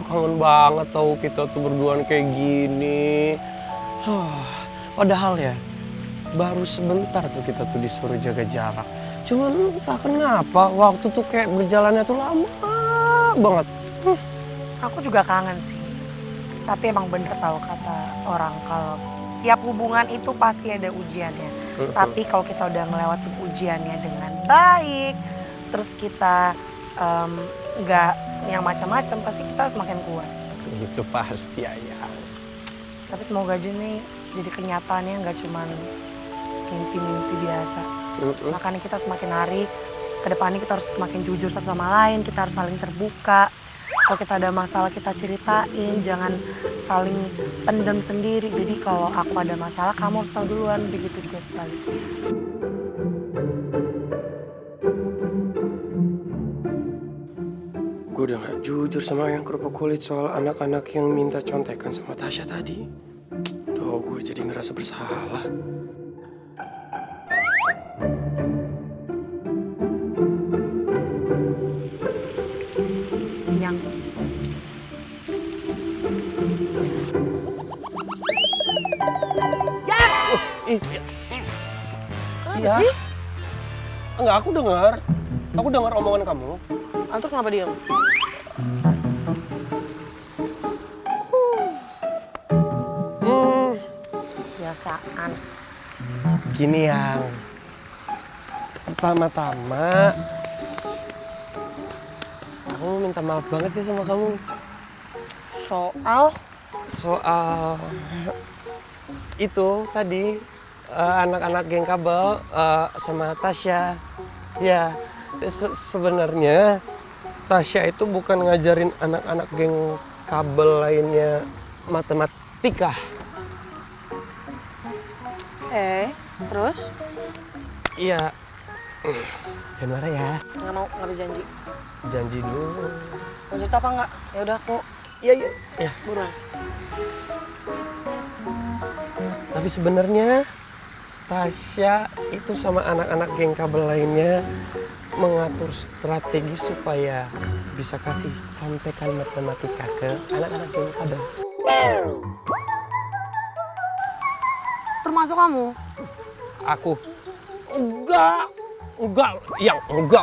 kangen banget tahu kita tuh berduaan kayak gini. Padahal ya, baru sebentar tuh kita tuh disuruh jaga jarak. Cuman entah kenapa waktu tuh kayak berjalannya tuh lama banget. Aku juga kangen sih. Tapi emang bener tahu kata orang kalau setiap hubungan itu pasti ada ujiannya. Tapi kalau kita udah ngelewatin ujiannya dengan baik, terus kita nggak yang macam-macam, pasti kita semakin kuat. Itu pasti Ayang. Tapi semoga aja nih jadi kenyataannya nggak cuman mimpi-mimpi biasa. Makanya kita semakin hari ke depannya kita harus semakin jujur satu sama lain, kita harus saling terbuka. Kalau kita ada masalah kita ceritain, jangan saling pendam sendiri. Jadi kalau aku ada masalah kamu harus tahu duluan, begitu juga sebaliknya. Gue udah gak jujur sama yang kerupuk kulit soal anak-anak yang minta contekan sama Tasya tadi. Duh, gue jadi ngerasa bersalah. Yang Iya. sih? Enggak, aku dengar. Aku dengar omongan kamu. Antuk kenapa diam? Biasaan. Gini yang pertama-tama aku minta maaf banget ya sama kamu soal itu tadi anak-anak geng kabel sama Tasya. Ya, sebenarnya Tasya itu bukan ngajarin anak-anak geng kabel lainnya matematika. Terus? Iya. Jangan marah ya. Nggak mau, nggak bisa janji. Janji dulu. Mau cerita apa nggak? Ya udah aku. Iya. Buruan. Tapi sebenarnya Tasya itu sama anak-anak geng kabel lainnya mengatur strategi supaya bisa kasih contekan matematika ke anak-anak geng kabel. Termasuk kamu? Aku enggak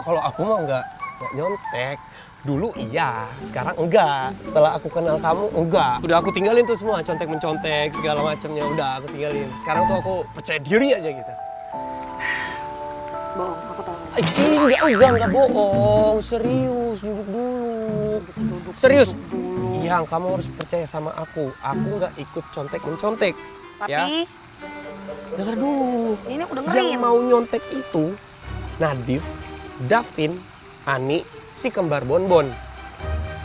kalau aku mah enggak nyontek. Dulu iya, sekarang enggak. Setelah aku kenal kamu enggak. Udah aku tinggalin tuh semua contek-mencontek segala macamnya, udah aku tinggalin. Sekarang tuh aku percaya diri aja gitu. Bohong, aku tahu. Enggak bohong. Serius, duduk dulu. Serius. Iya, kamu harus percaya sama aku. Aku nggak ikut contek-mencontek. Tapi ya? Dengar dulu. ini aku dengerin. Yang mau nyontek itu Nadif, Davin, Ani, si kembar Bonbon.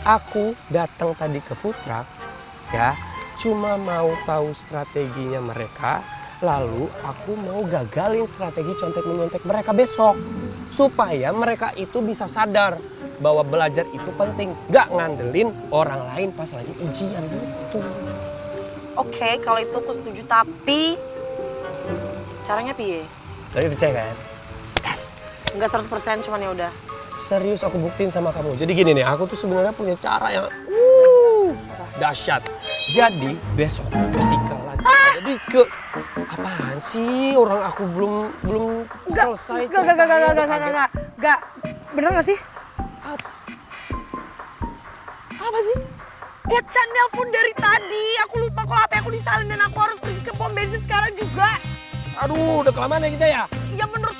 Aku datang tadi ke Putra, ya, cuma mau tahu strateginya mereka. Lalu aku mau gagalin strategi contek-menyontek mereka besok. Supaya mereka itu bisa sadar bahwa belajar itu penting. Gak ngandelin orang lain pas lagi ujian gitu. Oke, kalau itu aku setuju, tapi caranya piye? Tapi percaya kan? Gas. Enggak 100%, cuman ya udah. Serius aku buktiin sama kamu. Jadi gini nih, aku tuh sebenarnya punya cara yang dahsyat. Jadi besok ketika lagi jadi ke apaan sih, orang aku belum selesai. Enggak. Bener gak sih? Apa sih? Bocah nelpon dari tadi. Aku lupa kalau HP aku disalin dan aku harus pergi ke pom bensin sekarang juga. Aduh, udah kelamaan ya kita ya? Ya menurut...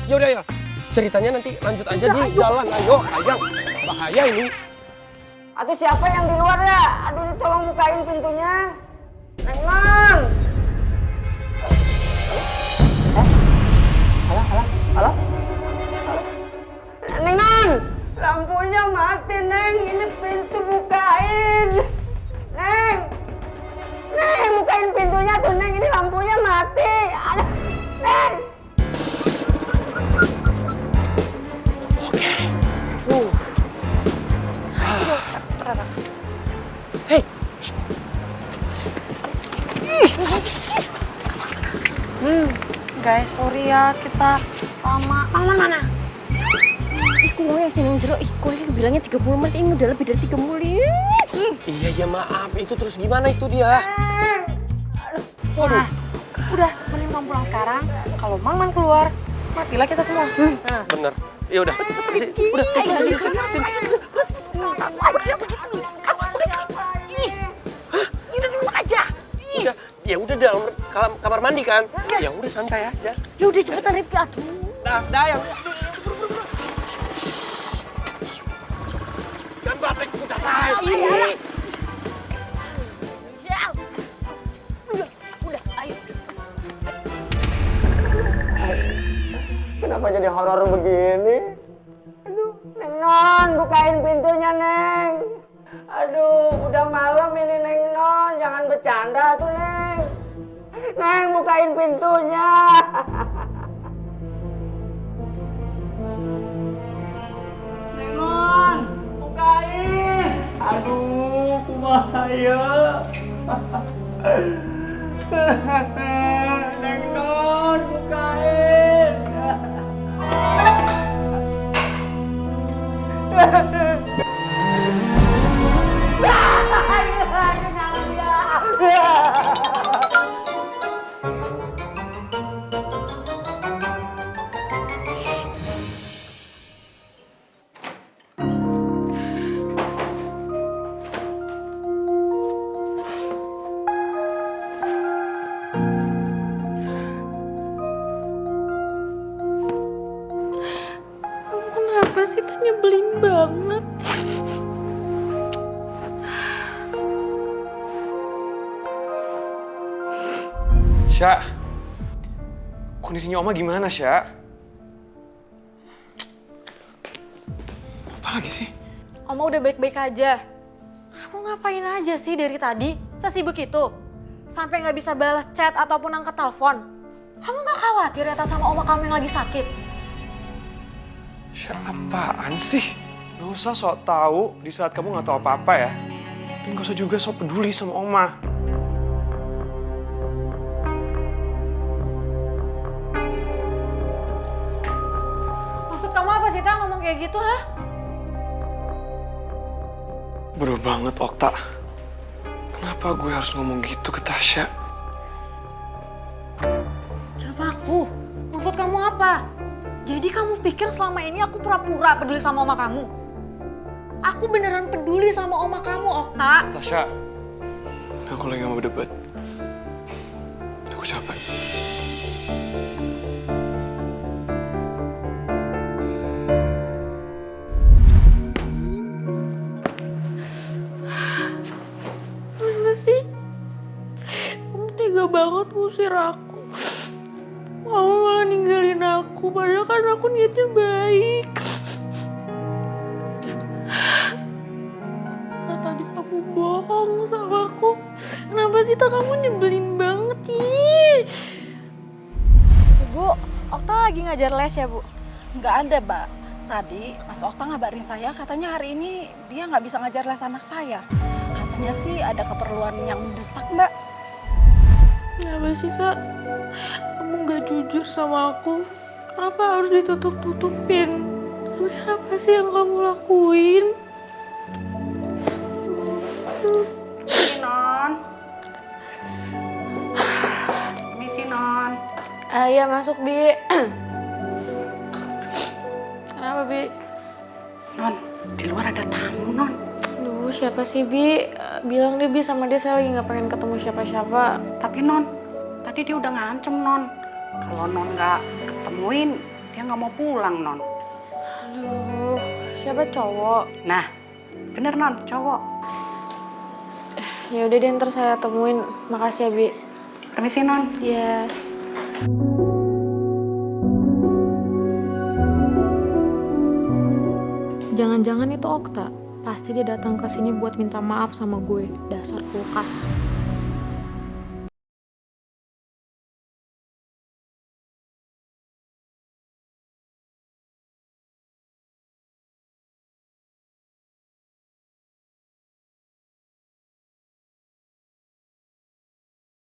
Yaudah ya. Ceritanya nanti lanjut aja di jalan. Ayo, Ayang. Bahaya ini. Aduh, siapa yang di luar ya? Aduh, ini tolong bukain pintunya. Neng Non. Halo? Neng Non, lampunya mati, Neng. Ini pintu bukain. Neng, bukain pintunya tuh, Neng. Ini lampunya mati. Aduh, Neng. Hei. Guys, sorry ya kita lama. Aman mana? Kue yang sinung jero, kue bilangnya 30 menit, ini udah lebih dari 30 menit. Iya ya maaf, itu terus gimana itu dia? Waduh. Udah, mending Mam pulang sekarang. Kalau Mang keluar, matilah kita semua. Nah. Bener. Ya udah. Udah, sini. Kamu aja begitu. Kamu masuk aja. Ini udah dulu aja. Udah, ya udah dalam kamar mandi kan? Ya udah santai aja. Ya udah cepetan Rifki, aduh. Dah yang. Dan balik udah saya. Udah, ayo. Kenapa jadi horor begini? Aduh, Neng Non, bukain pintunya, Neng. Aduh, udah malam ini, Neng Non. Jangan bercanda tuh, Neng. Neng, bukain pintunya. Neng Non, bukain. Aduh, kumaha ya. Neng Non, bukain. Kamu kenapa sih? Tuh nyebelin banget. Sya, kondisinya Oma gimana, Sya? Apa lagi sih? Oma udah baik-baik aja. Kamu ngapain aja sih dari tadi? Sesibuk itu? Sampai nggak bisa balas chat ataupun angkat telepon. Kamu nggak khawatir ya sama oma kamu yang lagi sakit? Sya, apaan sih? Gak usah sok tahu di saat kamu nggak tahu apa-apa ya. Dan gak usah juga sok peduli sama Oma. Maksud kamu apa sih, Ta, ngomong kayak gitu, ha? Bodoh banget, Okta. Kenapa gue harus ngomong gitu ke Tasya? Jawab aku. Maksud kamu apa? Jadi kamu pikir selama ini aku pura-pura peduli sama oma kamu? Aku beneran peduli sama oma kamu, Okta. Tasya, aku lagi gak mau berdebat. Aku capek. Kenapa sih? Kamu tega banget ngusir aku. Kamu malah ninggalin aku, padahal kan aku niatnya baik. Karena tadi kamu bohong sama aku. Kenapa sih, Tak, kamu nyebelin banget nih? Bu, Okta lagi ngajar les ya, Bu? Nggak ada, Mbak. Tadi Mas Okta ngabarin saya katanya hari ini dia nggak bisa ngajar les anak saya. Katanya sih ada keperluan yang mendesak, Mbak. Kenapa sih, Tak? Kamu gak jujur sama aku. Kenapa harus ditutup-tutupin? Sebenarnya apa sih yang kamu lakuin? Misi, Non. Misi, Non. Iya, masuk, Bi. Kenapa, Bi? Non, di luar ada tamu, Non. Duh, siapa sih, Bi? Bilang deh, Bi, sama dia saya lagi nggak pengen ketemu siapa-siapa. Tapi Non, tadi dia udah ngancem, Non. Kalau Non nggak ketemuin, dia nggak mau pulang, Non. Aduh, siapa cowok? Nah, bener, Non, cowok. Ya udah deh, ntar saya temuin. Makasih ya, Bi. Permisi, Non. Iya. Jangan-jangan itu Okta. Pasti dia datang ke sini buat minta maaf sama gue. Dasar kulkas.